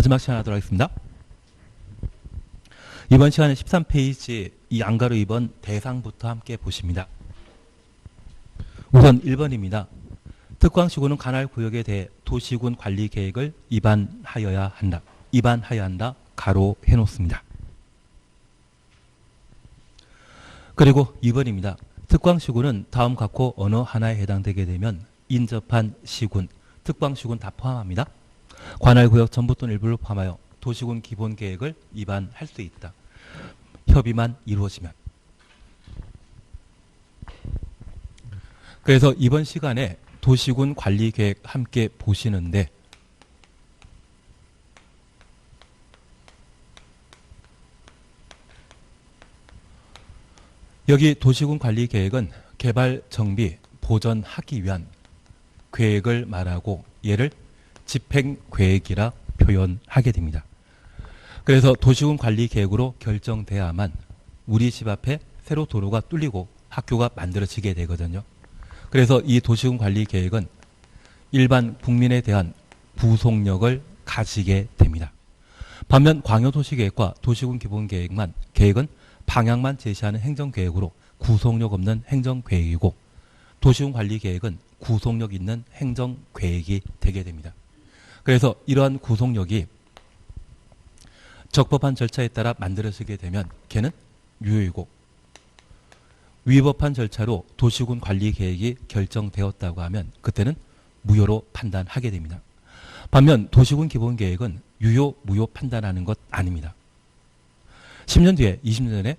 마지막 시간 하도록 하겠습니다. 이번 시간은 13페이지 이 안가로 2번 대상부터 함께 보십니다. 우선 1번입니다. 특광시군은 관할 구역에 대해 도시군 관리 계획을 입안하여야 한다. 입안하여야 한다. 가로 해놓습니다. 그리고 2번입니다. 특광시군은 다음 각호 어느 하나에 해당되게 되면 인접한 시군, 특광시군 다 포함합니다. 관할구역 전부 또는 일부를 포함하여 도시군 기본계획을 입안할 수 있다. 협의만 이루어지면. 그래서 이번 시간에 도시군 관리계획 함께 보시는데 여기 도시군 관리계획은 개발, 정비, 보전하기 위한 계획을 말하고 얘를 집행계획이라 표현하게 됩니다. 그래서 도시군 관리계획으로 결정돼야만 우리 집 앞에 새로 도로가 뚫리고 학교가 만들어지게 되거든요. 그래서 이 도시군 관리계획은 일반 국민에 대한 구속력을 가지게 됩니다. 반면 광역도시계획과 도시군 기본계획은 방향만 제시하는 행정계획으로 구속력 없는 행정계획이고 도시군 관리계획은 구속력 있는 행정계획이 되게 됩니다. 그래서 이러한 구속력이 적법한 절차에 따라 만들어지게 되면 걔는 유효이고 위법한 절차로 도시군 관리계획이 결정되었다고 하면 그때는 무효로 판단하게 됩니다. 반면 도시군 기본계획은 유효, 무효 판단하는 것 아닙니다. 10년 뒤에 20년 전에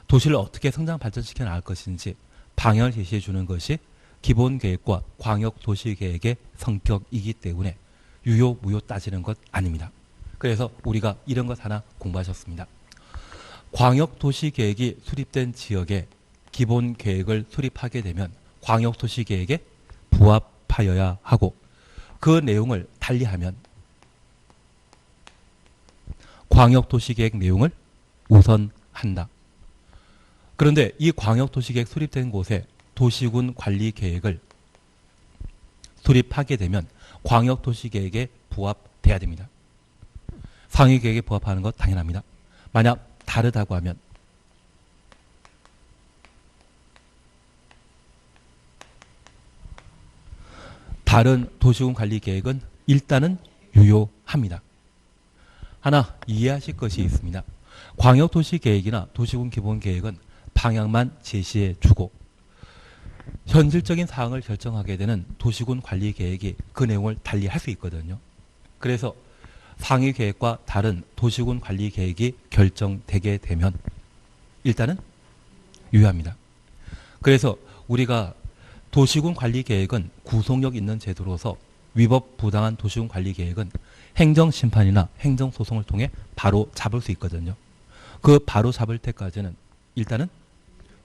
도시를 어떻게 성장 발전시켜 나갈 것인지 방향을 제시해 주는 것이 기본계획과 광역도시계획의 성격이기 때문에 유효, 무효 따지는 것 아닙니다. 그래서 우리가 이런 것 하나 공부하셨습니다. 광역도시계획이 수립된 지역에 기본계획을 수립하게 되면 광역도시계획에 부합하여야 하고 그 내용을 달리하면 광역도시계획 내용을 우선한다. 그런데 이 광역도시계획 수립된 곳에 도시군 관리계획을 수립하게 되면 광역도시계획에 부합돼야 됩니다. 상위계획에 부합하는 것 당연합니다. 만약 다르다고 하면 다른 도시군 관리계획은 일단은 유효합니다. 하나 이해하실 것이 있습니다. 광역도시계획이나 도시군 기본계획은 방향만 제시해주고 현실적인 사항을 결정하게 되는 도시군 관리계획이 그 내용을 달리 할 수 있거든요. 그래서 상위계획과 다른 도시군 관리계획이 결정되게 되면 일단은 유효합니다. 그래서 우리가 도시군 관리계획은 구속력 있는 제도로서 위법 부당한 도시군 관리계획은 행정심판이나 행정소송을 통해 바로 잡을 수 있거든요. 그 바로 잡을 때까지는 일단은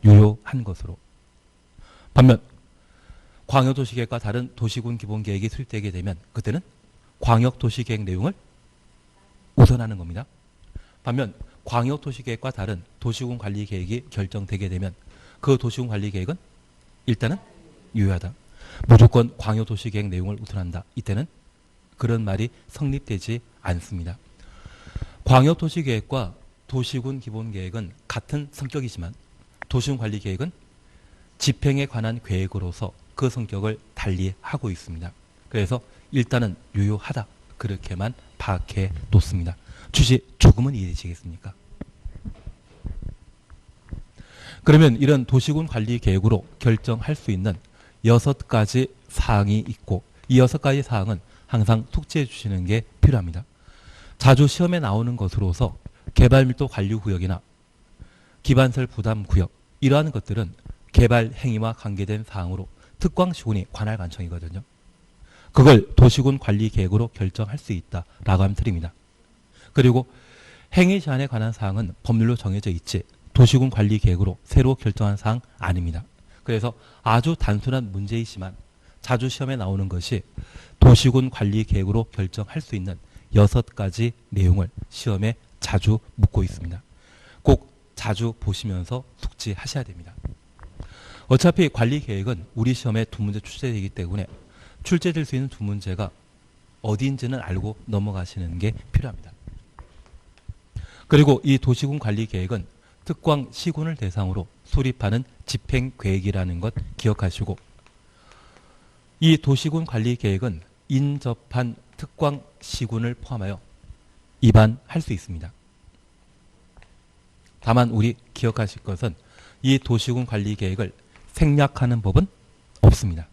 유효한 것으로. 반면 광역도시계획과 다른 도시군 기본계획이 수립되게 되면 그때는 광역도시계획 내용을 우선하는 겁니다. 반면 광역도시계획과 다른 도시군 관리계획이 결정되게 되면 그 도시군 관리계획은 일단은 유효하다. 무조건 광역도시계획 내용을 우선한다. 이때는 그런 말이 성립되지 않습니다. 광역도시계획과 도시군 기본계획은 같은 성격이지만 도시군 관리계획은 집행에 관한 계획으로서 그 성격을 달리하고 있습니다. 그래서 일단은 유효하다. 그렇게만 파악해 놓습니다. 주시 조금은 이해되시겠습니까? 그러면 이런 도시군 관리계획으로 결정할 수 있는 6가지 사항이 있고 이 6가지 사항은 항상 숙지해 주시는 게 필요합니다. 자주 시험에 나오는 것으로서 개발밀도 관리구역이나 기반설 부담구역 이러한 것들은 개발 행위와 관계된 사항으로 특광시군이 관할 관청이거든요. 그걸 도시군 관리계획으로 결정할 수 있다라고 하면 틀립니다. 그리고 행위 제한에 관한 사항은 법률로 정해져 있지 도시군 관리계획으로 새로 결정한 사항 아닙니다. 그래서 아주 단순한 문제이지만 자주 시험에 나오는 것이 도시군 관리계획으로 결정할 수 있는 6가지 내용을 시험에 자주 묻고 있습니다. 꼭 자주 보시면서 숙지하셔야 됩니다. 어차피 관리계획은 우리 시험에 2문제 출제되기 때문에 출제될 수 있는 2문제가 어디인지는 알고 넘어가시는 게 필요합니다. 그리고 이 도시군 관리 계획은 특광 시군을 대상으로 수립하는 집행 계획이라는 것 기억하시고, 이 도시군 관리 계획은 인접한 특광 시군을 포함하여 입안할 수 있습니다. 다만 우리 기억하실 것은 이 도시군 관리 계획을 생략하는 법은 없습니다.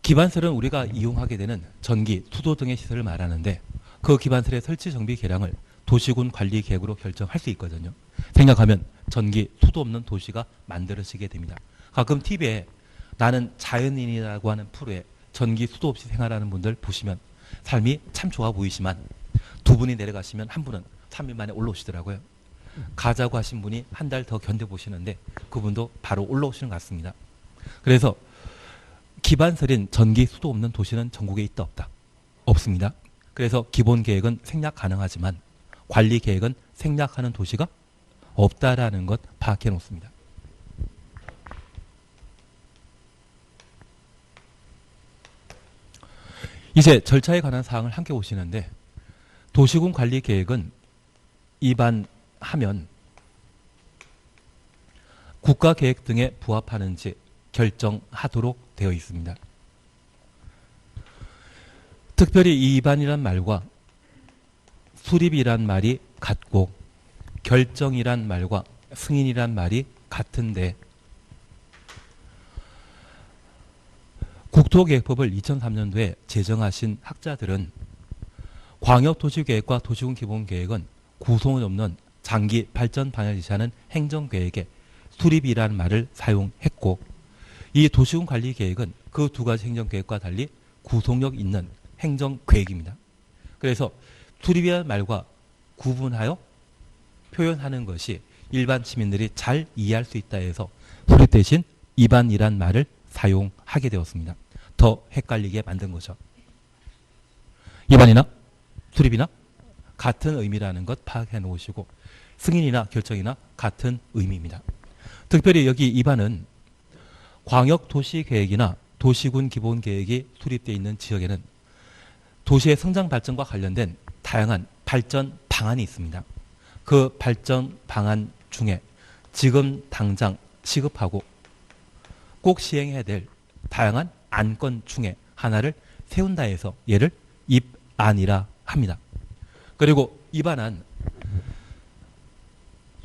기반설은 우리가 이용하게 되는 전기, 수도 등의 시설을 말하는데 그 기반설의 설치 정비 계량을 도시군 관리 계획으로 결정할 수 있거든요. 생각하면 전기, 수도 없는 도시가 만들어지게 됩니다. 가끔 TV에 나는 자연인이라고 하는 프로에 전기, 수도 없이 생활하는 분들 보시면 삶이 참 좋아 보이지만 두 분이 내려가시면 한 분은 3일 만에 올라오시더라고요. 가자고 하신 분이 한 달 더 견뎌보시는데 그분도 바로 올라오시는 것 같습니다. 그래서 기반설인 전기, 수도 없는 도시는 전국에 있다 없다? 없습니다. 그래서 기본 계획은 생략 가능하지만 관리 계획은 생략하는 도시가 없다라는 것 파악해 놓습니다. 이제 절차에 관한 사항을 함께 보시는데 도시군 관리 계획은 입안하면 국가계획 등에 부합하는지 결정하도록 되어 있습니다. 특별히 이 입안이란 말과 수립이란 말이 같고 결정이란 말과 승인이란 말이 같은데 국토계획법을 2003년도에 제정하신 학자들은 광역도시계획과 도시군 기본계획은 구성이 없는 장기 발전 방향을 지시하는 행정계획에 수립이라는 말을 사용했고 이 도시군 관리계획은 그 두 가지 행정계획과 달리 구속력 있는 행정계획입니다. 그래서 수립이라는 말과 구분하여 표현하는 것이 일반 시민들이 잘 이해할 수 있다 해서 수립 대신 입안이란 말을 사용하게 되었습니다. 더 헷갈리게 만든 거죠. 입안이나 수립이나 같은 의미라는 것 파악해 놓으시고 승인이나 결정이나 같은 의미입니다. 특별히 여기 입안은 광역도시계획이나 도시군 기본계획이 수립되어 있는 지역에는 도시의 성장 발전과 관련된 다양한 발전 방안이 있습니다. 그 발전 방안 중에 지금 당장 시급하고 꼭 시행해야 될 다양한 안건 중에 하나를 세운다 해서 얘를 입안이라 합니다. 그리고 입안한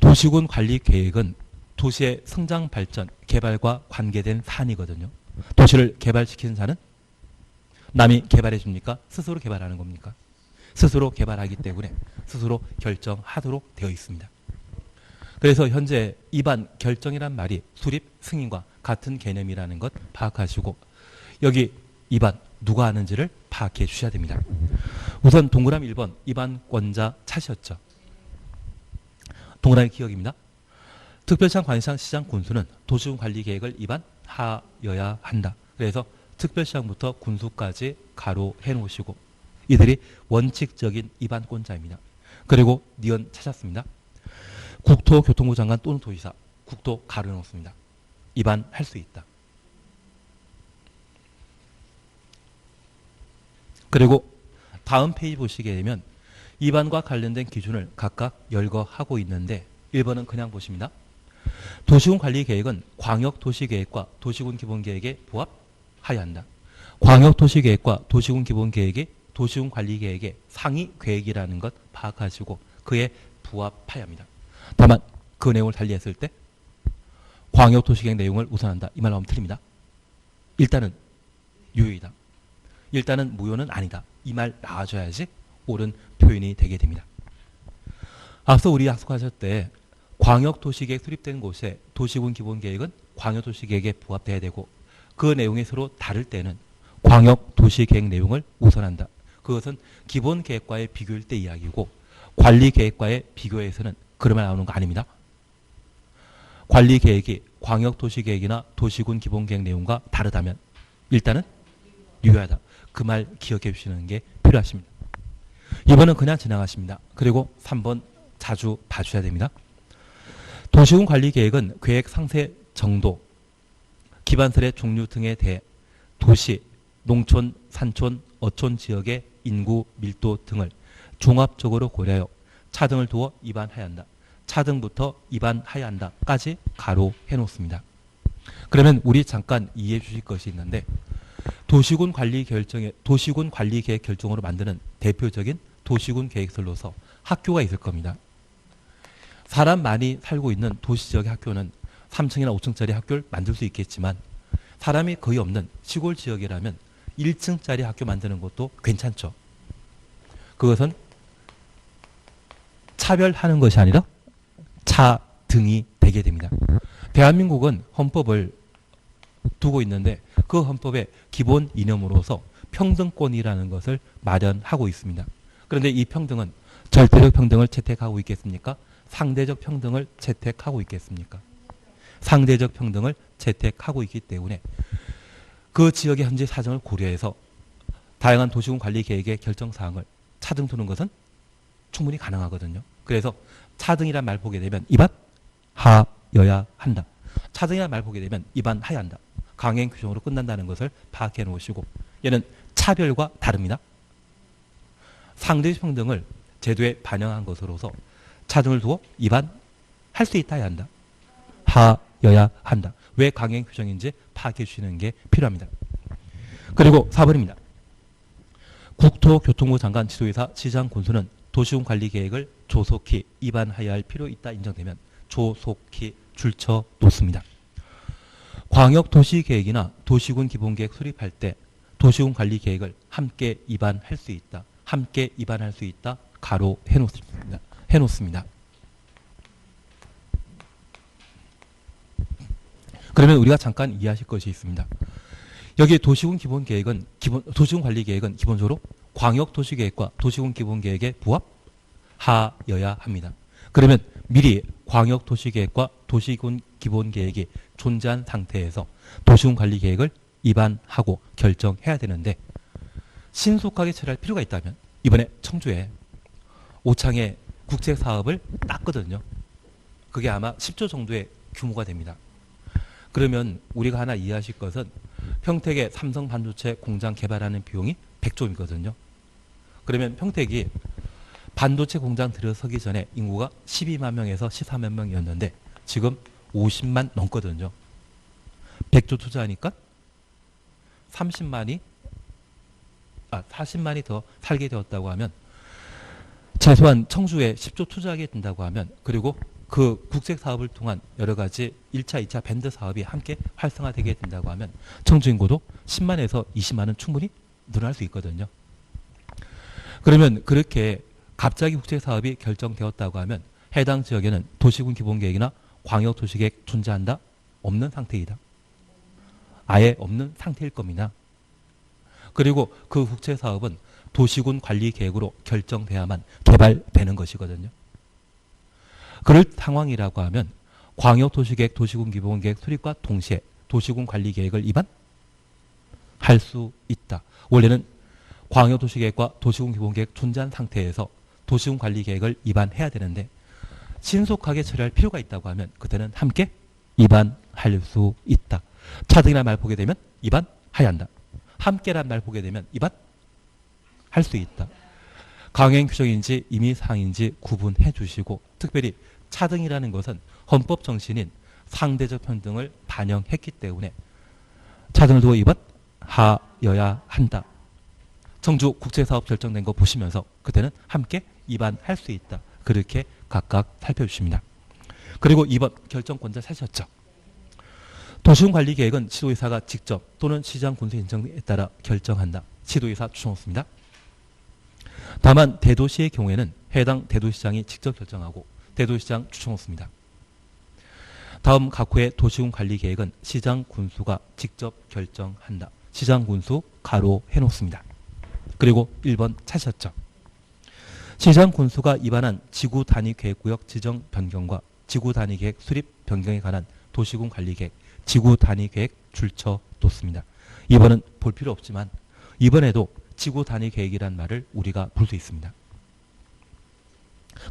도시군 관리 계획은 도시의 성장 발전, 개발과 관계된 사안이거든요. 도시를 개발시키는 자는 남이 개발해 줍니까? 스스로 개발하는 겁니까? 스스로 개발하기 때문에 스스로 결정하도록 되어 있습니다. 그래서 현재 입안 결정이란 말이 수립 승인과 같은 개념이라는 것 파악하시고 여기 입안 누가 하는지를 파악해 주셔야 됩니다. 우선 동그라미 1번 입안권자 차시였죠. 동그라미 기억입니다. 특별시장, 관시장, 시장, 군수는 도시군 관리 계획을 입안하여야 한다. 그래서 특별시장부터 군수까지 가로해 놓으시고 이들이 원칙적인 입안권자입니다. 그리고 니은 찾았습니다. 국토교통부 장관 또는 도지사, 국토 가로해 놓습니다. 입안할 수 있다. 그리고 다음 페이지 보시게 되면 입안과 관련된 기준을 각각 열거하고 있는데 1번은 그냥 보십니다. 도시군 관리계획은 광역도시계획과 도시군 기본계획에 부합하여야 한다. 광역도시계획과 도시군 기본계획이 도시군 관리계획의 상위 계획이라는 것 파악하시고 그에 부합하여야 합니다. 다만 그 내용을 달리했을 때 광역도시계획 내용을 우선한다. 이 말로 하면 틀립니다. 일단은 유효이다. 일단은 무효는 아니다. 이 말 나와줘야지 옳은 표현이 되게 됩니다. 앞서 우리 약속하셨을 때 광역도시계획 수립된 곳에 도시군 기본계획은 광역도시계획에 부합돼야 되고 그 내용이 서로 다를 때는 광역도시계획 내용을 우선한다. 그것은 기본계획과의 비교일 때 이야기고 관리계획과의 비교에서는 그런 말 나오는 거 아닙니다. 관리계획이 광역도시계획이나 도시군 기본계획 내용과 다르다면 일단은 유효하다. 그 말 기억해 주시는 게 필요하십니다. 2번은 그냥 지나가십니다. 그리고 3번 자주 봐주셔야 됩니다. 도시군 관리계획은 계획 상세 정도, 기반설의 종류 등에 대해 도시, 농촌, 산촌, 어촌 지역의 인구 밀도 등을 종합적으로 고려하여 차등을 두어 입안하여야 한다. 차등부터 입안하여야 한다까지 가로해 놓습니다. 그러면 우리 잠깐 이해해 주실 것이 있는데 도시군 관리 계획 결정으로 만드는 대표적인 도시군 계획서로서 학교가 있을 겁니다. 사람 많이 살고 있는 도시 지역의 학교는 3층이나 5층짜리 학교를 만들 수 있겠지만 사람이 거의 없는 시골 지역이라면 1층짜리 학교 만드는 것도 괜찮죠. 그것은 차별하는 것이 아니라 차등이 되게 됩니다. 대한민국은 헌법을 두고 있는데 그 헌법의 기본 이념으로서 평등권이라는 것을 마련하고 있습니다. 그런데 이 평등은 절대적 평등을 채택하고 있겠습니까? 상대적 평등을 채택하고 있겠습니까? 상대적 평등을 채택하고 있기 때문에 그 지역의 현재 사정을 고려해서 다양한 도시군 관리 계획의 결정 사항을 차등 두는 것은 충분히 가능하거든요. 그래서 차등이란 말 보게 되면 입안하여야 한다. 차등이란 말 보게 되면 입안하여야 한다. 강행 규정으로 끝난다는 것을 파악해 놓으시고 얘는 차별과 다릅니다. 상대적 평등을 제도에 반영한 것으로서 차등을 두어 입안할 수 있다 해야 한다. 하여야 한다. 왜 강행 규정인지 파악해 주시는 게 필요합니다. 그리고 4번입니다. 국토교통부 장관 지도이사 시장 군수는 도시군 관리 계획을 조속히 입안하여야 할 필요 있다 인정되면 조속히 줄쳐 놓습니다. 광역도시계획이나 도시군 기본계획 수립할 때 도시군 관리 계획을 함께 입안할 수 있다. 함께 입안할 수 있다. 가로 해놓습니다. 그러면 우리가 잠깐 이해하실 것이 있습니다. 여기 도시군 관리 계획은 기본적으로 광역도시계획과 도시군 기본계획에 부합하여야 합니다. 그러면 미리 광역도시계획과 도시군 기본계획이 존재한 상태에서 도시군 관리 계획을 입안하고 결정해야 되는데 신속하게 처리할 필요가 있다면 이번에 청주에 오창에 국책사업을 땄거든요. 그게 아마 10조 정도의 규모가 됩니다. 그러면 우리가 하나 이해하실 것은 평택의 삼성 반도체 공장 개발하는 비용이 100조이거든요. 그러면 평택이 반도체 공장 들어서기 전에 인구가 12만 명에서 14만 명이었는데 지금 50만 넘거든요. 100조 투자하니까 40만이 더 살게 되었다고 하면 최소한 청주에 10조 투자하게 된다고 하면 그리고 그 국책 사업을 통한 여러 가지 1차, 2차 밴드 사업이 함께 활성화되게 된다고 하면 청주 인구도 10만에서 20만은 충분히 늘어날 수 있거든요. 그러면 그렇게 갑자기 국책 사업이 결정되었다고 하면 해당 지역에는 도시군 기본계획이나 광역도시계획 존재한다? 없는 상태이다. 아예 없는 상태일 겁니다. 그리고 그 국책 사업은 도시군 관리 계획으로 결정돼야만 개발되는 것이거든요. 그럴 상황이라고 하면 광역도시계획, 도시군 기본계획 수립과 동시에 도시군 관리 계획을 입안할 수 있다. 원래는 광역도시계획과 도시군 기본계획 존재한 상태에서 도시군 관리 계획을 입안해야 되는데 신속하게 처리할 필요가 있다고 하면 그때는 함께 입안할 수 있다. 차등이라는 말 보게 되면 입안해야 한다. 함께라는 말 보게 되면 입안할 수 있다. 강행 규정인지 임의사항인지 구분해 주시고 특별히 차등이라는 것은 헌법 정신인 상대적 평등을 반영했기 때문에 차등을 두고 입안하여야 한다. 청주 국제사업 결정된 거 보시면서 그때는 함께 입안할 수 있다. 그렇게 각각 살펴주십니다. 그리고 2번 결정권자 사셨죠. 도시군 관리 계획은 시도의사가 직접 또는 시장 군수 인정에 따라 결정한다. 시도의사 추천없습니다. 다만 대도시의 경우에는 해당 대도시장이 직접 결정하고 대도시장 추천없습니다. 다음 각 호의 도시군 관리 계획은 시장 군수가 직접 결정한다. 시장 군수 가로 해놓습니다. 그리고 1번 찾으셨죠. 시장 군수가 입안한 지구 단위 계획구역 지정 변경과 지구 단위 계획 수립 변경에 관한 도시군 관리 계획, 지구 단위 계획 줄쳐 놓습니다. 이번은 볼 필요 없지만 이번에도 지구 단위 계획이란 말을 우리가 볼 수 있습니다.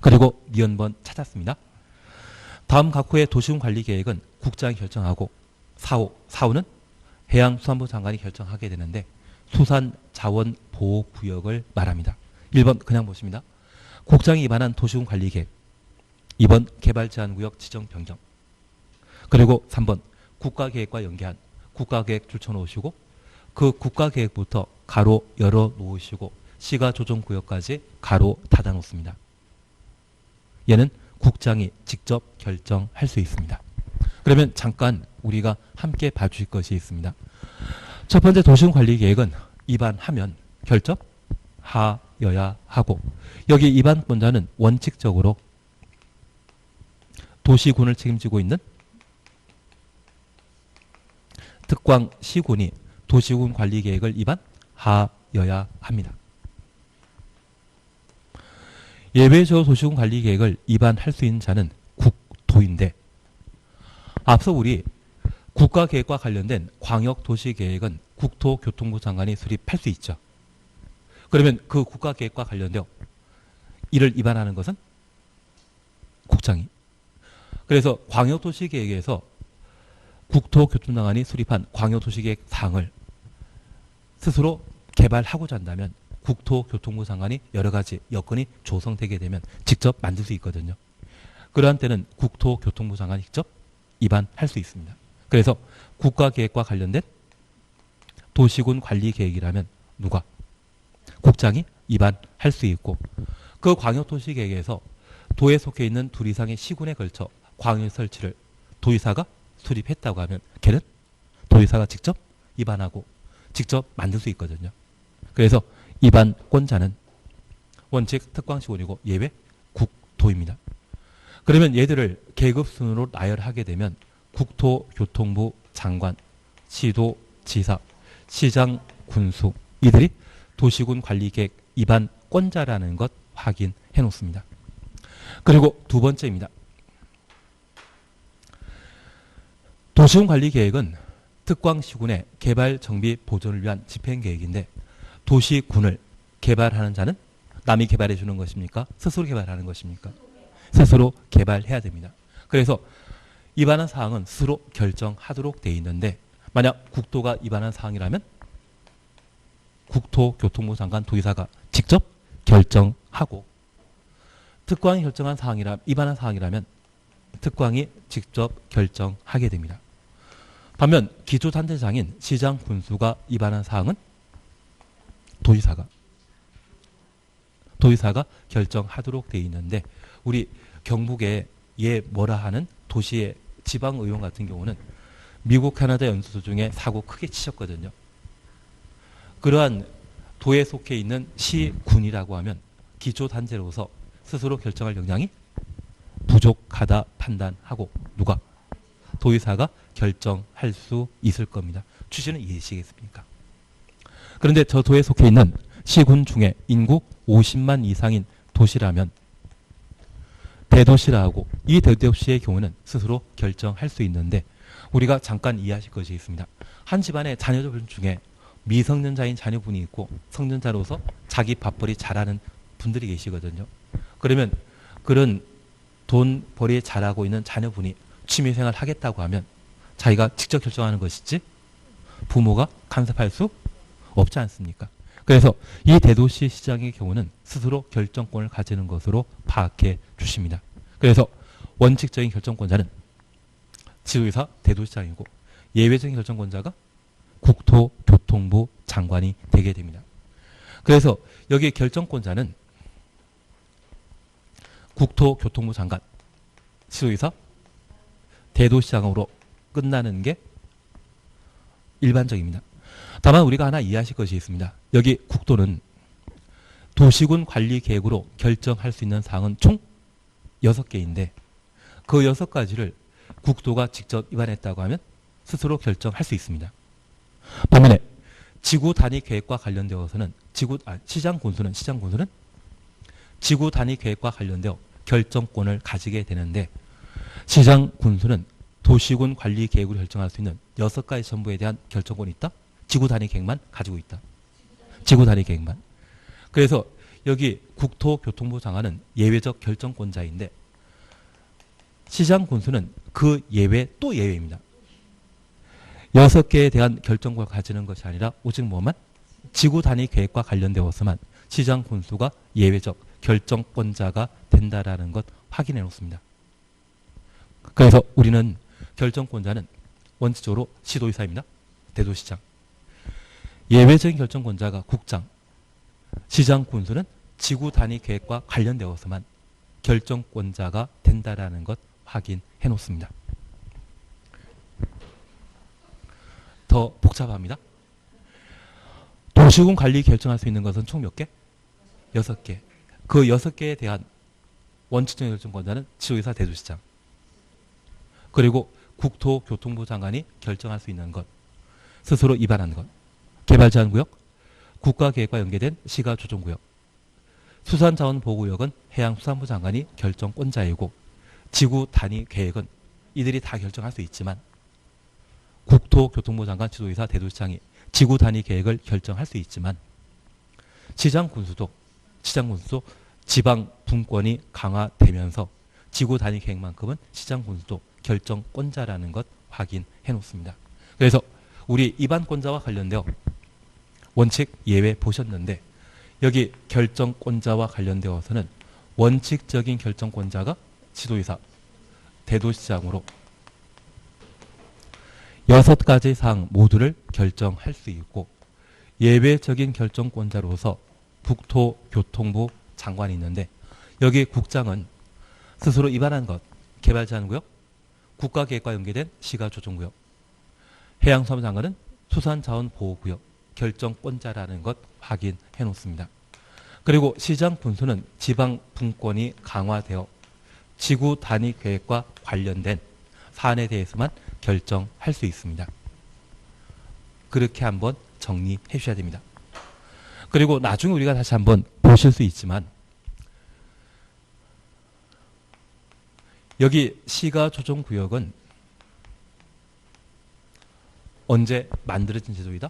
그리고 니은번 찾았습니다. 다음 각 호의 도시군 관리 계획은 국장이 결정하고 4호는 해양수산부 장관이 결정하게 되는데 수산자원보호구역을 말합니다. 1번 그냥 보십니다. 국장이 위반한 도시군 관리계획. 2번 개발제한구역 지정 변경. 그리고 3번 국가계획과 연계한 국가계획 줄쳐놓으시고 그 국가계획부터 가로 열어 놓으시고 시가조정구역까지 가로 닫아 놓습니다. 얘는 국장이 직접 결정할 수 있습니다. 그러면 잠깐 우리가 함께 봐주실 것이 있습니다. 첫 번째 도시군관리계획은 위반하면 결정하여야 하고 여기 위반권자는 원칙적으로 도시군을 책임지고 있는 특광시군이 도시군 관리계획을 위반하여야 합니다. 예외적 도시군 관리계획을 위반할 수 있는 자는 국토인데 앞서 우리 국가계획과 관련된 광역도시계획은 국토교통부 장관이 수립할 수 있죠. 그러면 그 국가계획과 관련되어 이를 위반하는 것은 국장이. 그래서 광역도시계획에서 국토교통장관이 수립한 광역도시계획 사항을 스스로 개발하고자 한다면 국토교통부 장관이 여러 가지 여건이 조성되게 되면 직접 만들 수 있거든요. 그러한 때는 국토교통부 장관이 직접 위반할 수 있습니다. 그래서 국가계획과 관련된 도시군 관리계획이라면 누가? 국장이 위반할 수 있고 그 광역도시계획에서 도에 속해 있는 둘 이상의 시군에 걸쳐 광역 설치를 도의사가 수립했다고 하면 걔는 도의사가 직접 위반하고 직접 만들 수 있거든요. 그래서 위반권자는 원칙 특광시군이고 예외 국토입니다. 그러면 얘들을 계급순으로 나열하게 되면 국토교통부 장관, 시도지사, 시장, 군수 이들이 도시군 관리계획 위반권자라는 것 확인해 놓습니다. 그리고 두 번째입니다. 도시군 관리계획은 특광시군의 개발, 정비, 보존을 위한 집행계획인데 도시군을 개발하는 자는 남이 개발해 주는 것입니까? 스스로 개발하는 것입니까? 스스로 개발해야 됩니다. 그래서 위반한 사항은 스스로 결정하도록 되어 있는데 만약 국토가 위반한 사항이라면 국토교통부 장관 도의사가 직접 결정하고 특광이 결정한 사항이라 위반한 사항이라면 특광이 직접 결정하게 됩니다. 반면 기초단체장인 시장 군수가 위반한 사항은 도의사가 결정하도록 되어 있는데 우리 경북에 뭐라 하는 도시의 지방의원 같은 경우는 미국 캐나다 연수 도중에 사고 크게 치셨거든요. 그러한 도에 속해 있는 시군이라고 하면 기초단체로서 스스로 결정할 역량이 부족하다 판단하고 누가? 도의사가 결정할 수 있을 겁니다. 취지는 이해하시겠습니까? 그런데 저 도에 속해 있는 시군 중에 인구 50만 이상인 도시라면 대도시라 하고 이 대도시의 경우는 스스로 결정할 수 있는데 우리가 잠깐 이해하실 것이 있습니다. 한 집안의 자녀들 중에 미성년자인 자녀분이 있고 성년자로서 자기 밥벌이 잘하는 분들이 계시거든요. 그러면 그런 돈벌이 잘하고 있는 자녀분이 취미생활 하겠다고 하면 자기가 직접 결정하는 것이지 부모가 간섭할 수 없지 않습니까? 그래서 이 대도시 시장의 경우는 스스로 결정권을 가지는 것으로 파악해 주십니다. 그래서 원칙적인 결정권자는 지도의사 대도시장이고 예외적인 결정권자가 국토교통부 장관이 되게 됩니다. 그래서 여기 결정권자는 국토교통부 장관, 지도의사, 대도시장으로 끝나는 게 일반적입니다. 다만 우리가 하나 이해하실 것이 있습니다. 여기 국토는 도시군 관리 계획으로 결정할 수 있는 사항은 총 6개인데 그 6가지를 국토가 직접 위반했다고 하면 스스로 결정할 수 있습니다. 반면에 지구 단위 계획과 관련되어서는 시장 군수는 지구 단위 계획과 관련되어 결정권을 가지게 되는데 시장 군수는 도시군 관리 계획으로 결정할 수 있는 6가지 전부에 대한 결정권이 있다? 지구 단위 계획만 가지고 있다. 지구 단위 계획만. 그래서 여기 국토교통부 장관은 예외적 결정권자인데 시장 군수는 그 예외 또 예외입니다. 6개에 대한 결정권을 가지는 것이 아니라 오직 뭐만? 지구 단위 계획과 관련되어서만 시장 군수가 예외적 결정권자가 된다라는 것 확인해 놓습니다. 그래서 우리는 결정권자는 원칙적으로 시도의사입니다. 대도시장. 예외적인 결정권자가 국장. 시장 군수는 지구 단위 계획과 관련되어서만 결정권자가 된다라는 것 확인해 놓습니다. 더 복잡합니다. 도시군 관리 결정할 수 있는 것은 총 몇 개? 6개. 그 6개에 대한 원칙적인 결정권자는 지도의사 대도시장. 그리고 국토교통부 장관이 결정할 수 있는 것. 스스로 위반한 것. 개발제한구역, 국가계획과 연계된 시가조정구역. 수산자원보호구역은 해양수산부 장관이 결정권자이고 지구 단위 계획은 이들이 다 결정할 수 있지만 국토교통부 장관 지도의사 대도시장이 지구 단위 계획을 결정할 수 있지만 시장군수도 지방 분권이 강화되면서 지구 단위 계획만큼은 시장군수도 결정권자라는 것 확인해 놓습니다. 그래서 우리 입안권자와 관련되어 원칙 예외 보셨는데 여기 결정권자와 관련되어서는 원칙적인 결정권자가 지도의사, 대도시장으로 6가지 사항 모두를 결정할 수 있고 예외적인 결정권자로서 국토교통부 장관이 있는데 여기 국장은 스스로 위반한 것, 개발제한구역, 국가계획과 연계된 시가조정구역, 해양수산부 장관은 수산자원보호구역, 결정권자라는 것 확인해 놓습니다. 그리고 시장 군수는 지방 분권이 강화되어 지구 단위 계획과 관련된 사안에 대해서만 결정할 수 있습니다. 그렇게 한번 정리해 주셔야 됩니다. 그리고 나중에 우리가 다시 한번 보실 수 있지만 여기 시가조정구역은 언제 만들어진 제도이다?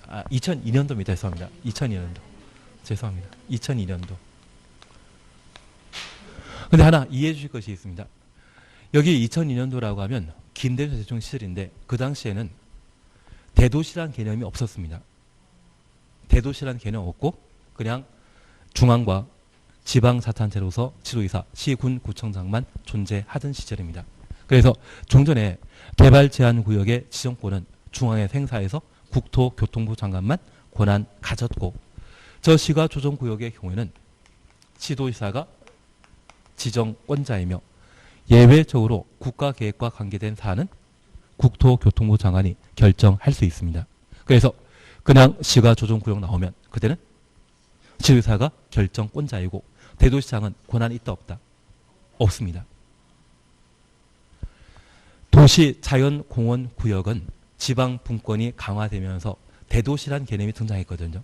2002년도입니다. 죄송합니다. 2002년도. 죄송합니다. 2002년도. 근데 하나 이해해 주실 것이 있습니다. 여기 2002년도라고 하면 김대중 대통령 시절인데 그 당시에는 대도시라는 개념이 없었습니다. 대도시라는 개념 없고 그냥 중앙과 지방자치단체로서 지도의사, 시군 구청장만 존재하던 시절입니다. 그래서 종전에 개발제한구역의 지정권은 중앙의 행사에서 국토교통부 장관만 권한 가졌고 저 시가조정구역의 경우에는 지도의사가 지정권자이며 예외적으로 국가계획과 관계된 사안은 국토교통부 장관이 결정할 수 있습니다. 그래서 그냥 시가조정구역 나오면 그때는 지도의사가 결정권자이고 대도시장은 권한이 있다 없다? 없습니다. 도시자연공원구역은 지방 분권이 강화되면서 대도시란 개념이 등장했거든요.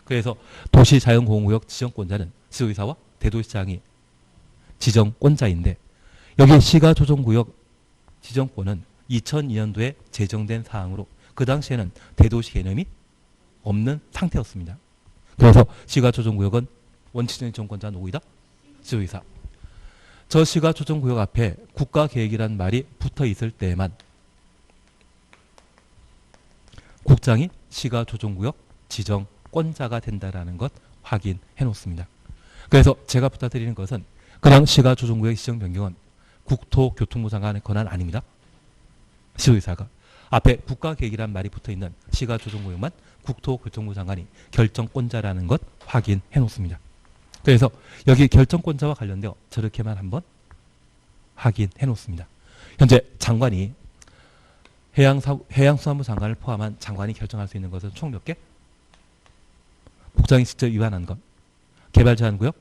그래서 도시자연공원구역 지정권자는 지도의사와 대도시장이 지정권자인데 여기 시가조정구역 지정권은 2002년도에 제정된 사항으로 그 당시에는 대도시 개념이 없는 상태였습니다. 그래서 시가조정구역은 원칙적인 지정권자 누구이다? 지도의사. 저 시가조정구역 앞에 국가계획이란 말이 붙어 있을 때에만 국장이 시가조정구역 지정권자가 된다라는 것 확인해 놓습니다. 그래서 제가 부탁드리는 것은 그냥 시가조정구역 지정 변경은 국토교통부 장관의 권한 아닙니다. 시도의사가 앞에 국가계획이란 말이 붙어있는 시가조정구역만 국토교통부 장관이 결정권자라는 것 확인해 놓습니다. 그래서 여기 결정권자와 관련되어 저렇게만 한번 확인해 놓습니다. 현재 장관이 해양수산부 장관을 포함한 장관이 결정할 수 있는 것은 총 몇 개? 국장이 직접 위반한 것, 개발제한구역,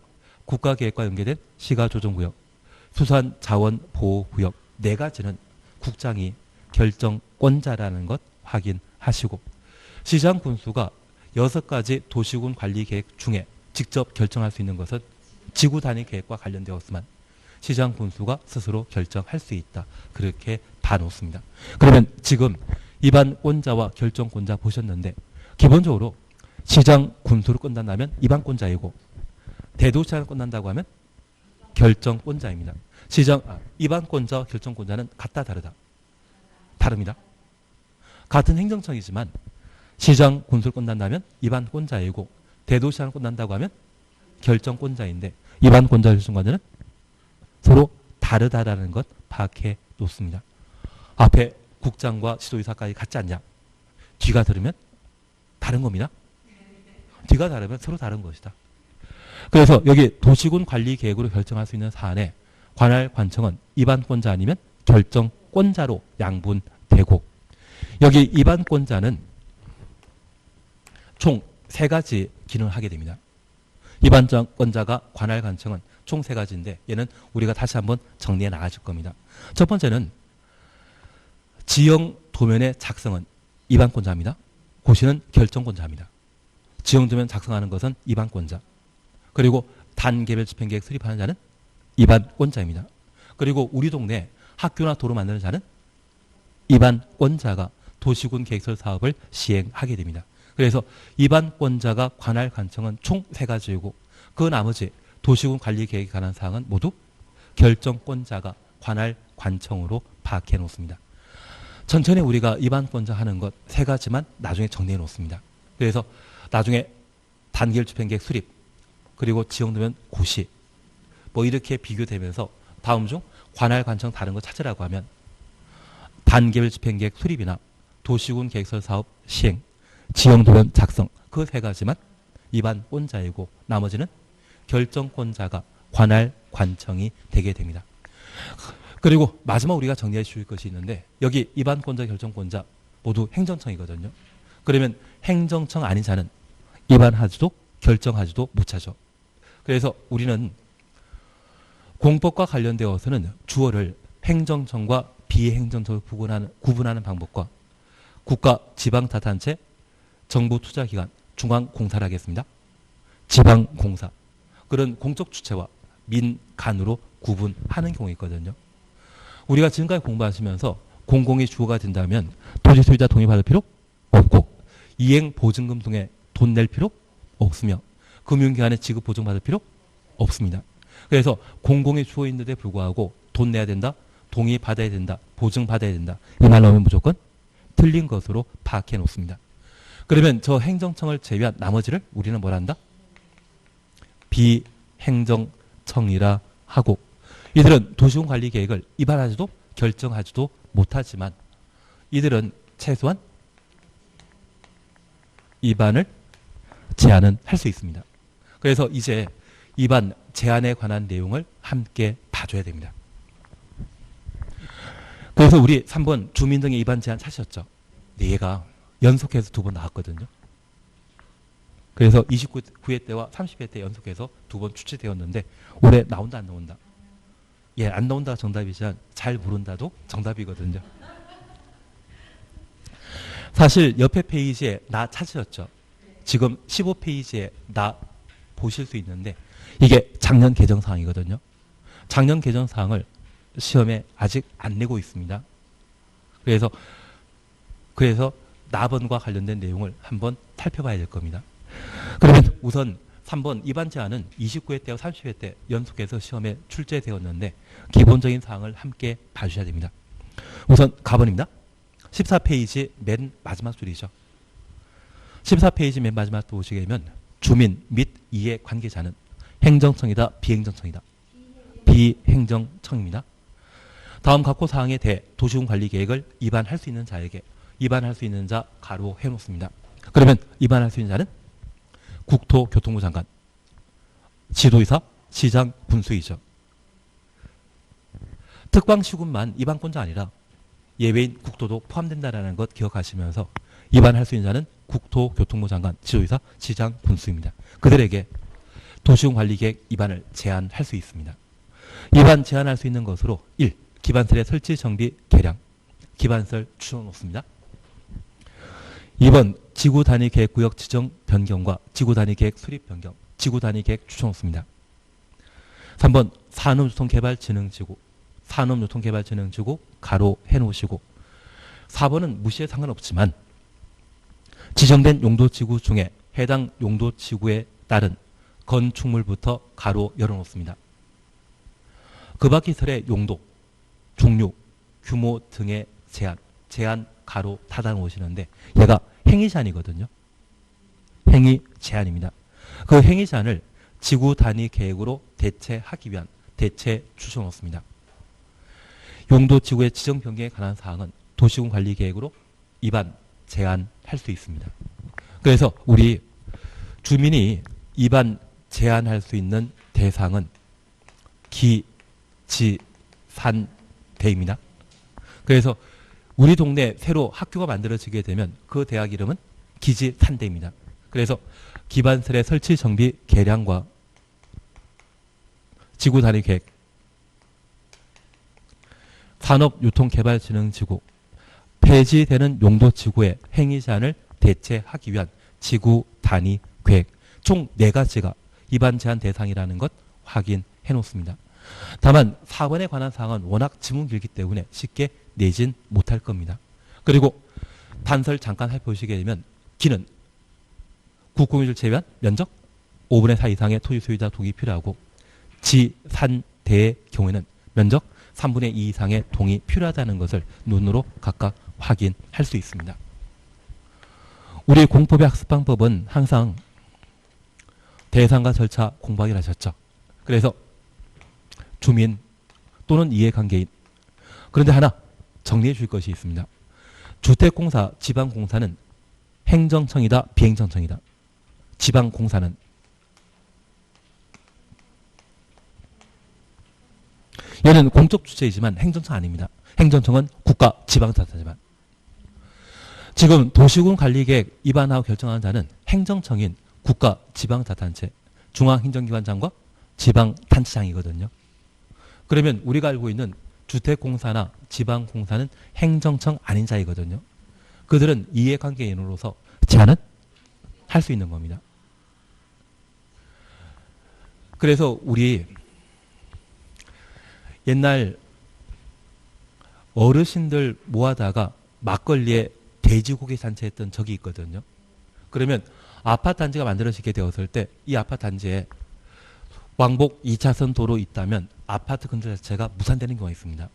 국가계획과 연계된 시가조정구역, 수산자원보호구역 4가지는 국장이 결정권자라는 것 확인하시고 시장군수가 6가지 도시군 관리계획 중에 직접 결정할 수 있는 것은 지구 단위 계획과 관련되었지만 시장군수가 스스로 결정할 수 있다. 그렇게 봐놓습니다. 그러면 지금 입안권자와 결정권자 보셨는데 기본적으로 시장군수로 끝난다면 입안권자이고 대도시장을 끝난다고 하면 결정권자입니다. 입안권자와 결정권자는 같다 다르다? 다릅니다. 같은 행정청이지만 시장 군수를 끝난다면 입안권자이고 대도시장을 끝난다고 하면 결정권자인데 입안권자 결정권자는 서로 다르다라는 것 파악해 놓습니다. 앞에 국장과 지도이사까지 같지 않냐? 뒤가 다르면 다른 겁니다. 뒤가 다르면 서로 다른 것이다. 그래서 여기 도시군 관리 계획으로 결정할 수 있는 사안에 관할 관청은 입안권자 아니면 결정권자로 양분되고 여기 입안권자는 총 3가지 기능을 하게 됩니다. 입안권자가 관할 관청은 총 3가지인데 얘는 우리가 다시 한번 정리해 나가실 겁니다. 첫 번째는 지형 도면의 작성은 입안권자입니다. 고시는 결정권자입니다. 지형 도면 작성하는 것은 입안권자. 그리고 단계별 집행계획 수립하는 자는 입안권자입니다. 그리고 우리 동네 학교나 도로 만드는 자는 입안권자가 도시군 계획설 사업을 시행하게 됩니다. 그래서 입안권자가 관할 관청은 총 3가지이고 그 나머지 도시군 관리 계획에 관한 사항은 모두 결정권자가 관할 관청으로 파악해 놓습니다. 천천히 우리가 입안권자 하는 것 3가지만 나중에 정리해 놓습니다. 그래서 나중에 단계별 집행계획 수립 그리고 지형도면 고시 뭐 이렇게 비교되면서 다음 중 관할 관청 다른 거 찾으라고 하면 단계별 집행계획 수립이나 도시군 계획설 사업 시행 지형도면 작성 그 3가지만 입안권자이고 나머지는 결정권자가 관할 관청이 되게 됩니다. 그리고 마지막 우리가 정리해 주실 것이 있는데 여기 입안권자 결정권자 모두 행정청이거든요. 그러면 행정청 아닌 자는 입안하지도 결정하지도 못하죠. 그래서 우리는 공법과 관련되어서는 주어를 행정청과 비행정청을 구분하는 방법과 국가 지방자치단체 정부투자기관 중앙공사를 하겠습니다. 지방공사 그런 공적 주체와 민간으로 구분하는 경우가 있거든요. 우리가 지금까지 공부하시면서 공공이 주어가 된다면 토지 소유자 동의 받을 필요 없고 이행 보증금 등에 돈 낼 필요 없으며 금융기관에 지급 보증 받을 필요 없습니다. 그래서 공공이 주어 있는데 불구하고 돈 내야 된다, 동의 받아야 된다, 보증 받아야 된다 이 말 나오면 무조건 틀린 것으로 파악해 놓습니다. 그러면 저 행정청을 제외한 나머지를 우리는 뭘 한다? 비행정청이라 하고 이들은 도시군 관리 계획을 입안하지도 결정하지도 못하지만 이들은 최소한 입안을 제안은 할 수 있습니다. 그래서 이제 입안 제안에 관한 내용을 함께 봐줘야 됩니다. 그래서 우리 3번 주민 등의 입안 제안 찾으셨죠? 네, 얘가 연속해서 2번 나왔거든요. 그래서 29회 때와 30회 때 연속해서 2번 출제되었는데 올해 나온다 안 나온다? 예, 안 나온다가 정답이지만 잘 모른다도 정답이거든요. 사실 옆에 페이지에 나 찾으셨죠? 지금 15페이지에 나 보실 수 있는데 이게 작년 개정사항이거든요. 작년 개정사항을 시험에 아직 안 내고 있습니다. 그래서 나번과 관련된 내용을 한번 살펴봐야 될 겁니다. 그러면 우선 3번 입안 제안은 29회 때와 30회 때 연속해서 시험에 출제되었는데 기본적인 사항을 함께 봐주셔야 됩니다. 우선 가번입니다. 14페이지 맨 마지막 줄이죠. 14페이지 맨 마지막 또 보시게 되면 주민 및 이해 관계자는 행정청이다 비행정청이다. 비행정청입니다. 다음 각호 사항에 대해 도시군 관리 계획을 입안할 수 있는 자에게 입안할 수 있는 자 가로 해놓습니다. 그러면 입안할 수 있는 자는 국토교통부 장관, 지도이사, 시장, 군수이죠. 특방시군만 입안권자 아니라 예외인 국토도 포함된다는 것 기억하시면서 입안할 수 있는 자는 국토교통부 장관, 지도이사, 시장, 군수입니다. 그들에게 도시군 관리계획 입안을 제안할 수 있습니다. 입안 제안할 수 있는 것으로 1. 기반설의 설치, 정비, 개량. 기반설 추천놓습니다. 2번 지구단위계획 구역 지정 변경과 지구단위계획 수립 변경, 지구단위계획 추천놓습니다. 3번 산업유통개발진흥지구, 산업유통개발진흥지구 가로 해놓으시고 4번은 무시해 상관없지만 지정된 용도지구 중에 해당 용도지구에 따른 건축물부터 가로 열어놓습니다. 급악기설의 용도, 종류, 규모 등의 제한 가로 닫아 놓으시는데 얘가 행위 제한이거든요. 행위 제한입니다. 그 행위 제한을 지구 단위 계획으로 대체하기 위한 대체 주셔놓습니다. 용도 지구의 지정 변경에 관한 사항은 도시군 관리 계획으로 입안 제한할 수 있습니다. 그래서 우리 주민이 입안 제한할 수 있는 대상은 기, 지, 산, 대입니다. 그래서 우리 동네에 새로 학교가 만들어지게 되면 그 대학 이름은 기지 산대입니다. 그래서 기반설의 설치 정비 계량과 지구 단위 계획, 산업유통개발진흥지구, 폐지되는 용도 지구의 행위 제한을 대체하기 위한 지구 단위 계획, 총 4가지가 입안 제한 대상이라는 것 확인해 놓습니다. 다만 4번에 관한 사항은 워낙 지문 길기 때문에 쉽게 내진 못할 겁니다. 그리고 단설 잠깐 살펴보시게 되면 기는 국공유지를 제외한 면적 5분의 4 이상의 토지 소유자 동의 필요하고 지, 산, 대의 경우에는 면적 3분의 2 이상의 동의 필요하다는 것을 눈으로 각각 확인할 수 있습니다. 우리 공법의 학습방법은 항상 대상과 절차 공부하기로 하셨죠. 그래서 주민 또는 이해관계인, 그런데 하나 정리해 줄 것이 있습니다. 주택공사, 지방공사는 행정청이다, 비행정청이다. 지방공사는 얘는 공적 주체이지만 행정청 아닙니다. 행정청은 국가 지방자치지만 지금 도시군 관리계획 입안하고 결정하는 자는 행정청인 국가 지방자치단체, 중앙행정기관장과 지방단체장이거든요. 그러면 우리가 알고 있는 주택공사나 지방공사는 행정청 아닌 자이거든요. 그들은 이해관계인으로서 제한은 할 수 있는 겁니다. 그래서 우리 옛날 어르신들 모아다가 막걸리에 돼지고기 잔치했던 적이 있거든요. 그러면 아파트 단지가 만들어지게 되었을 때 이 아파트 단지에 왕복 2차선 도로 있다면 아파트 근처 자체가 무산되는 경우가 있습니다.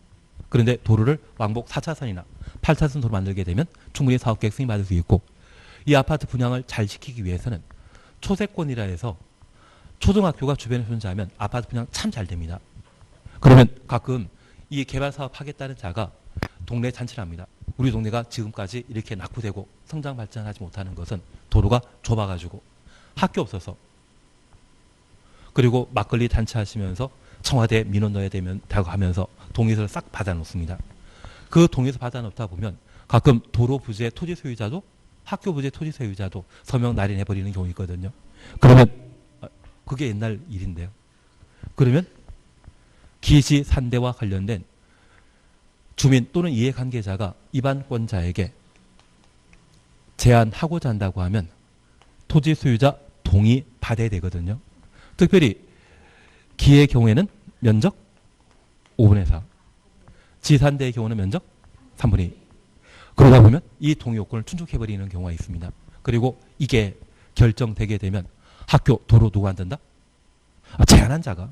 그런데 도로를 왕복 4차선이나 8차선 도로 만들게 되면 충분히 사업계획 승인받을 수 있고 이 아파트 분양을 잘 시키기 위해서는 초세권이라 해서 초등학교가 주변에 존재하면 아파트 분양 참 잘 됩니다. 그러면 가끔 이 개발 사업 하겠다는 자가 동네 잔치를 합니다. 우리 동네가 지금까지 이렇게 낙후되고 성장 발전하지 못하는 것은 도로가 좁아가지고 학교 없어서 그리고 막걸리 단체하시면서 청와대 민원 넣어야 되면 다고 하면서 동의서를 싹 받아놓습니다. 그 동의서 받아놓다 보면 가끔 도로 부재 토지 소유자도 학교 부재 토지 소유자도 서명 날인해버리는 경우 있거든요. 그러면 그게 옛날 일인데요. 그러면 기지 산대와 관련된 주민 또는 이해관계자가 입안권자에게 제한하고자 한다고 하면 토지 소유자 동의 받아야 되거든요. 특별히 기의 경우에는 면적 5분의 4, 지산대의 경우는 면적 3분의 2. 그러다 보면 이 동의 요건을 충족해버리는 경우가 있습니다. 그리고 이게 결정되게 되면 학교, 도로 누가 안 된다? 제한한 자가.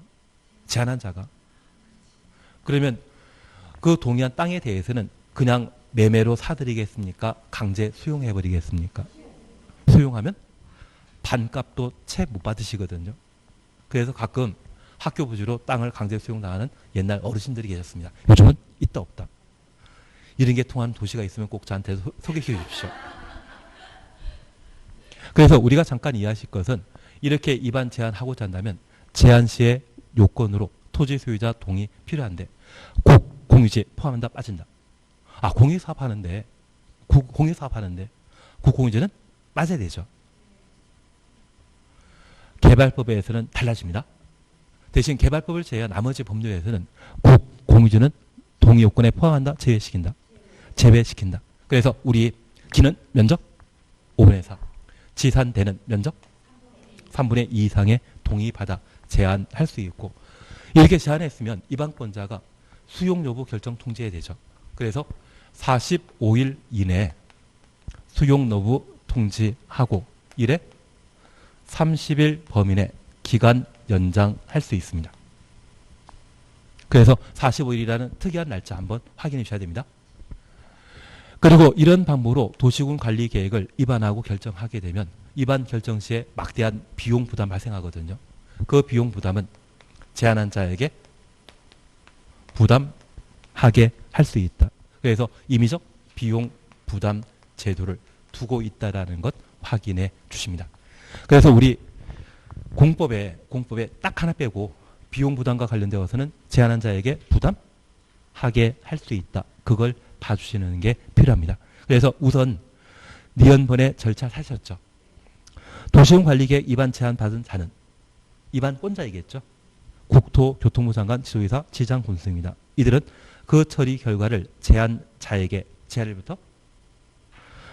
그러면 그 동의한 땅에 대해서는 그냥 매매로 사드리겠습니까? 강제 수용해버리겠습니까? 수용하면 반값도 채 못 받으시거든요. 그래서 가끔 학교 부지로 땅을 강제 수용당하는 옛날 어르신들이 계셨습니다. 요즘은 있다 없다. 이런 게 통하는 도시가 있으면 꼭 저한테 소개시켜 주십시오. 그래서 우리가 잠깐 이해하실 것은 이렇게 입안 제한하고자 한다면 제한 시의 요건으로 토지 소유자 동의 필요한데 공유지 포함한다 빠진다. 공유사업하는데 국공유지는 빠져야 되죠. 개발법에서는 달라집니다. 대신 개발법을 제외한 나머지 법률에서는 국공유지는 동의 요건에 포함한다, 제외시킨다. 그래서 우리 기는 면적 5분의 4, 지산되는 면적 3분의 2 이상의 동의받아 제한할 수 있고 이렇게 제한했으면 입안권자가 수용 여부 결정 통지해야 되죠. 그래서 45일 이내에 수용 여부 통지하고 이래 30일 범위 내 기간 연장할 수 있습니다. 그래서 45일이라는 특이한 날짜 한번 확인해 주셔야 됩니다. 그리고 이런 방법으로 도시군 관리 계획을 입안하고 결정하게 되면 입안 결정 시에 막대한 비용 부담 발생하거든요. 그 비용 부담은 제안한 자에게 부담하게 할 수 있다. 그래서 임의적 비용 부담 제도를 두고 있다라는 것 확인해 주십니다. 그래서 우리 공법에 딱 하나 빼고 비용 부담과 관련되어서는 제안한 자에게 부담하게 할 수 있다. 그걸 봐주시는 게 필요합니다. 그래서 우선 니은번의 절차 사셨죠. 도시군관리계획 입안 제안 받은 자는 입안권자이겠죠. 국토교통부 장관, 지도이사, 지장, 군수입니다. 이들은 그 처리 결과를 제안자에게 제안일부터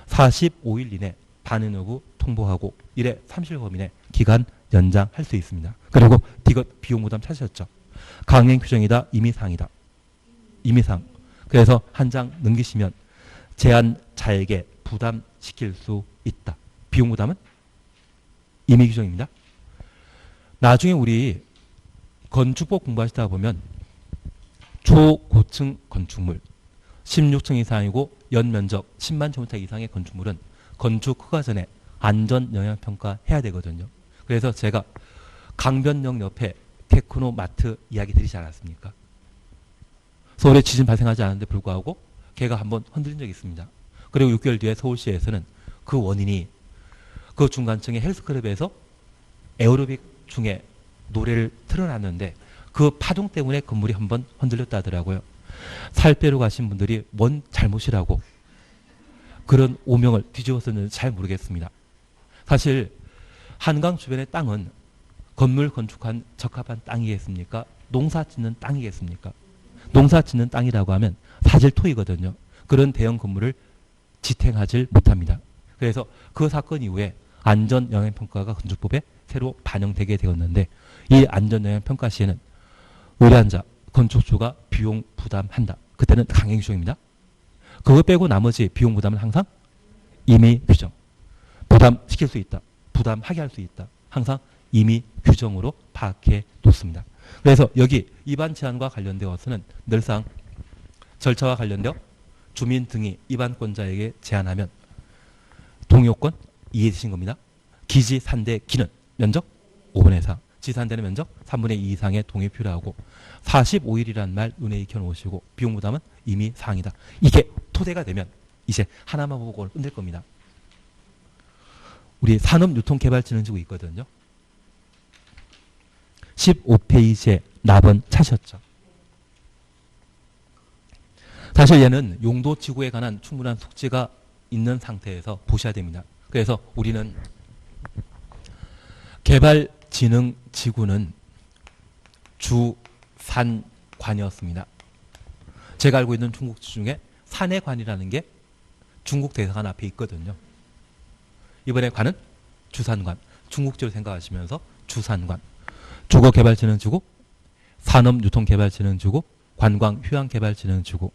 45일 이내 반응 여부 통보하고 이래 30일 범위 내 기간 연장할 수 있습니다. 그리고 이것 비용 부담 찾으셨죠. 강행 규정이다, 임의사항이다. 임의사항. 그래서 한 장 넘기시면 제안자에게 부담시킬 수 있다. 비용 부담은 임의 규정입니다. 나중에 우리 건축법 공부하시다 보면 초고층 건축물 16층 이상이고 연면적 10만 제곱미터 이상의 건축물은 건축 허가 전에 안전영향평가 해야 되거든요. 그래서 제가 강변역 옆에 테크노마트 이야기 드리지 않았습니까? 서울에 지진 발생하지 않았는데 불구하고 걔가 한번 흔들린 적이 있습니다. 그리고 6개월 뒤에 서울시에서는 그 원인이 그 중간층의 헬스클럽에서 에어로빅 중에 노래를 틀어놨는데 그 파동 때문에 건물이 한번 흔들렸다 하더라고요. 살 빼러 가신 분들이 뭔 잘못이라고 그런 오명을 뒤집었었는지 잘 모르겠습니다. 사실 한강 주변의 땅은 건물 건축한 적합한 땅이겠습니까? 농사 짓는 땅이겠습니까? 농사 짓는 땅이라고 하면 사질토이거든요. 그런 대형 건물을 지탱하지 못합니다. 그래서 그 사건 이후에 안전영향평가가 건축법에 새로 반영되게 되었는데 이 안전영향평가 시에는 의뢰한자, 건축주가 비용 부담한다. 그때는 강행규정입니다. 그거 빼고 나머지 비용 부담은 항상 임의 규정. 부담시킬 수 있다. 부담하게 할 수 있다. 항상 임의 규정으로 파악해 놓습니다. 그래서 여기 입안 제한과 관련되어서는 늘상 절차와 관련되어 주민 등이 입안권자에게 제안하면 동의요건 이해되신 겁니다. 기지 산대 기는 면적 5분의 4, 지산되는 면적 3분의 2 이상의 동의 필요하고 45일이라는 말 눈에 익혀놓으시고 비용 부담은 이미 사항이다. 이게 토대가 되면 이제 하나만 보고 끝낼 겁니다. 우리 산업유통개발진흥지구 있거든요. 15페이지에 납은 차셨죠. 사실 얘는 용도지구에 관한 충분한 숙지가 있는 상태에서 보셔야 됩니다. 그래서 우리는 개발진흥지구는 주산관이었습니다. 제가 알고 있는 중국지 중에 산의 관이라는 게 중국 대사관 앞에 있거든요. 이번에 관은 주산관, 중국지로 생각하시면서 주산관, 주거개발진흥지구, 산업유통개발진흥지구, 관광휴양개발진흥지구,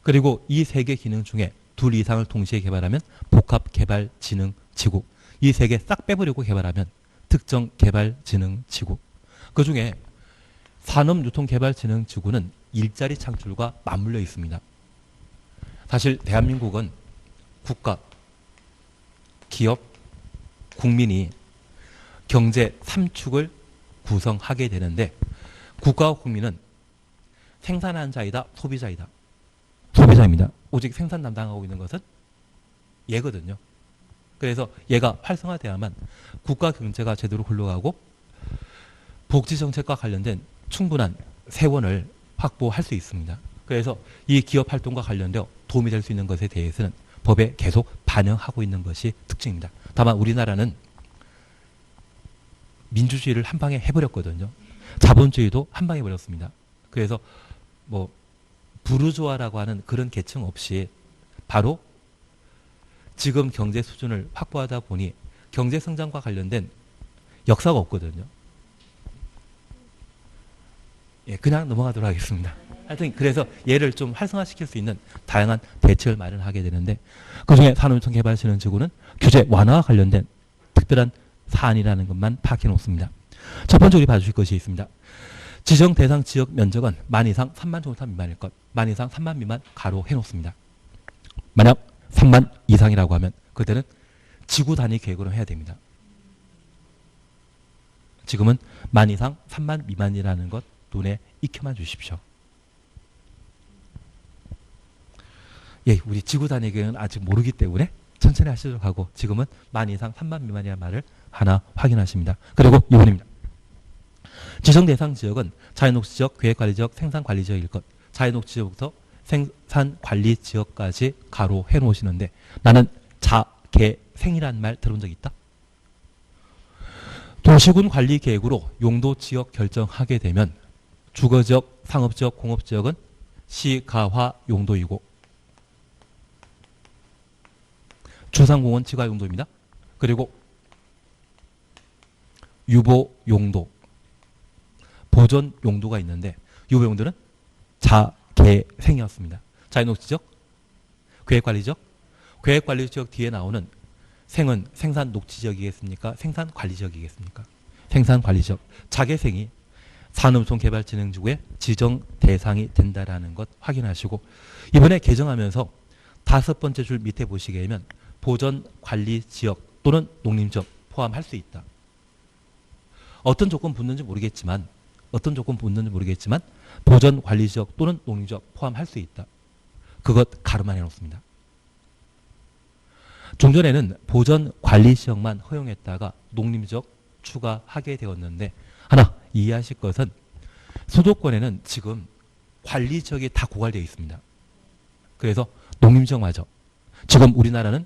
그리고 이 세 개 기능 중에 둘 이상을 동시에 개발하면 복합개발진흥지구, 이 세 개 싹 빼버리고 개발하면 특정개발진흥지구. 그 중에 산업유통개발진흥지구는 일자리 창출과 맞물려 있습니다. 사실 대한민국은 국가, 기업, 국민이 경제 3축을 구성하게 되는데 국가와 국민은 생산하는 자이다, 소비자이다. 소비자입니다. 오직 생산 담당하고 있는 것은 얘거든요. 그래서 얘가 활성화돼야만 국가 경제가 제대로 굴러가고 복지정책과 관련된 충분한 세원을 확보할 수 있습니다. 그래서 이 기업 활동과 관련되어 도움이 될 수 있는 것에 대해서는 법에 계속 반영하고 있는 것이 특징입니다. 다만 우리나라는 민주주의를 한 방에 해버렸거든요. 자본주의도 한 방에 해버렸습니다. 그래서 뭐 부르주아라고 하는 그런 계층 없이 바로 지금 경제 수준을 확보하다 보니 경제 성장과 관련된 역사가 없거든요. 예, 그냥 넘어가도록 하겠습니다. 하여튼 그래서 얘를 좀 활성화시킬 수 있는 다양한 대책을 마련하게 되는데 그중에 산업유통개발진흥지구는 규제 완화와 관련된 특별한 사안이라는 것만 파악해 놓습니다. 첫 번째 우리 봐주실 것이 있습니다. 지정 대상 지역 면적은 만 이상 3만 제곱미터 미만일 것. 만 이상 3만 미만 가로 해놓습니다. 만약 3만 이상이라고 하면 그때는 지구 단위 계획으로 해야 됩니다. 지금은 만 이상 3만 미만이라는 것 눈에 익혀만 주십시오. 예, 우리 지구 단위 계획은 아직 모르기 때문에 천천히 하시도록 하고 지금은 만 이상 3만 미만이라는 말을 하나 확인하십니다. 그리고 2번입니다. 지정 대상 지역은 자연녹지지역, 계획관리지역, 생산관리지역일 것. 자연녹지지역부터 생산관리지역까지 가로 해놓으시는데 나는 자개생이라는 말 들어본 적 있다? 도시군 관리계획으로 용도지역 결정하게 되면 주거지역, 상업지역, 공업지역은 시가화 용도이고 주상공원 지가 용도입니다. 그리고 유보 용도, 보존 용도가 있는데 유보 용도는 자개생이었습니다. 자연녹지지역, 계획관리지역, 계획관리지역 뒤에 나오는 생은 생산 녹지지역이겠습니까? 생산관리지역이겠습니까? 생산관리지역. 자개생이 산업통개발진흥지구의 지정 대상이 된다라는 것 확인하시고 이번에 개정하면서 5번째 줄 밑에 보시게 되면 보전관리지역 또는 농림지역 포함할 수 있다. 어떤 조건 붙는지 모르겠지만 보전관리지역 또는 농림지역 포함할 수 있다. 그것 가름만 해놓습니다. 종전에는 보전관리지역만 허용했다가 농림지역 추가하게 되었는데 하나 이해하실 것은 수도권에는 지금 관리지역이 다 고갈되어 있습니다. 그래서 농림지역마저 지금 우리나라는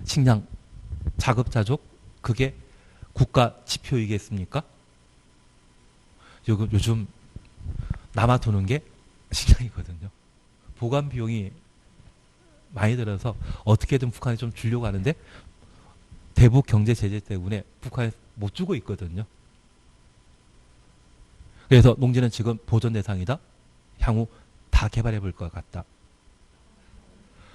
식량, 자급자족 그게 국가 지표이겠습니까? 요즘 남아도는 게 식량이거든요. 보관 비용이 많이 들어서 어떻게든 북한에 좀 주려고 하는데 대북 경제 제재 때문에 북한에 못 주고 있거든요. 그래서 농지는 지금 보존 대상이다. 향후 다 개발해 볼 것 같다.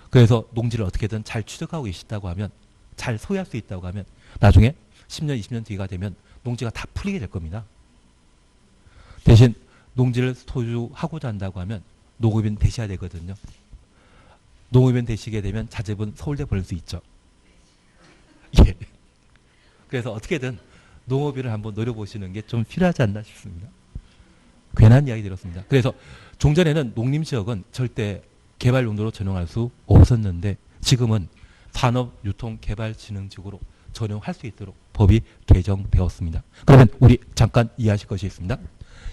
그래서 농지를 어떻게든 잘 취득하고 계시다고 하면 잘 소유할 수 있다고 하면 나중에 10년, 20년 뒤가 되면 농지가 다 풀리게 될 겁니다. 대신 농지를 소유하고자 한다고 하면 농업인 되셔야 되거든요. 농업인 되시게 되면 자제분 서울대 보낼 수 있죠. 예. 그래서 어떻게든 농업인을 한번 노려보시는 게 좀 필요하지 않나 싶습니다. 괜한 이야기 들었습니다. 그래서 종전에는 농림지역은 절대 개발 용도로 전용할 수 없었는데 지금은 산업유통개발진흥지구로 전용할 수 있도록 법이 개정되었습니다. 그러면 우리 잠깐 이해하실 것이 있습니다.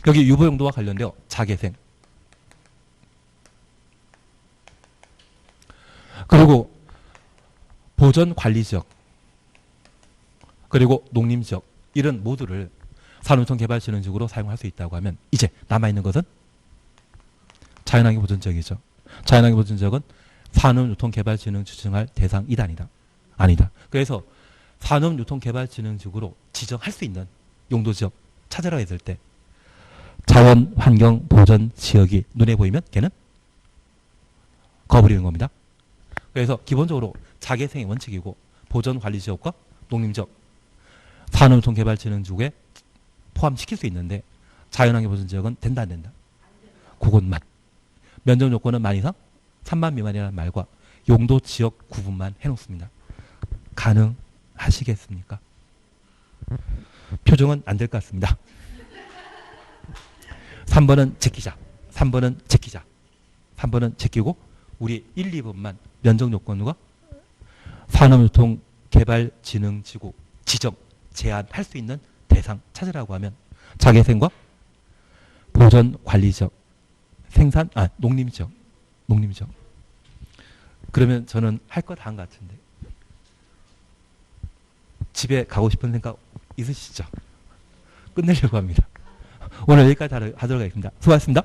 여기 유보용도와 관련되어 자개생 그리고 보전관리지역 그리고 농림지역 이런 모두를 산업유통개발진흥지구로 사용할 수 있다고 하면 이제 남아있는 것은 자연환경 보전지역이죠. 자연환경 보전지역은 산업유통개발진흥 지정할 대상이다 아니다. 아니다. 그래서 산업유통개발진흥지구로 지정할 수 있는 용도지역 찾으러 했을 때 자연환경 보전지역이 눈에 보이면 걔는 거버리는 겁니다. 그래서 기본적으로 자개생의 원칙이고 보전관리지역과 농림지역 산업유통개발진흥지구에 포함시킬 수 있는데 자연환경 보전지역은 된다 안 된다. 그것만. 면적 요건은 만 이상 3만 미만이라는 말과 용도지역 구분만 해놓습니다. 가능하시겠습니까? 표정은 안 될 것 같습니다. 3번은 제끼자. 3번은 제끼자. 3번은 제끼고 우리 1, 2번만 면적 요건과 산업유통개발진흥지구 지정, 제한할 수 있는 대상 찾으라고 하면 자개생과 보전관리지역, 농림지역. 그러면 저는 할 거 다 한 것 같은데 집에 가고 싶은 생각 있으시죠? 끝내려고 합니다. 오늘 여기까지 하도록 하겠습니다. 수고하셨습니다.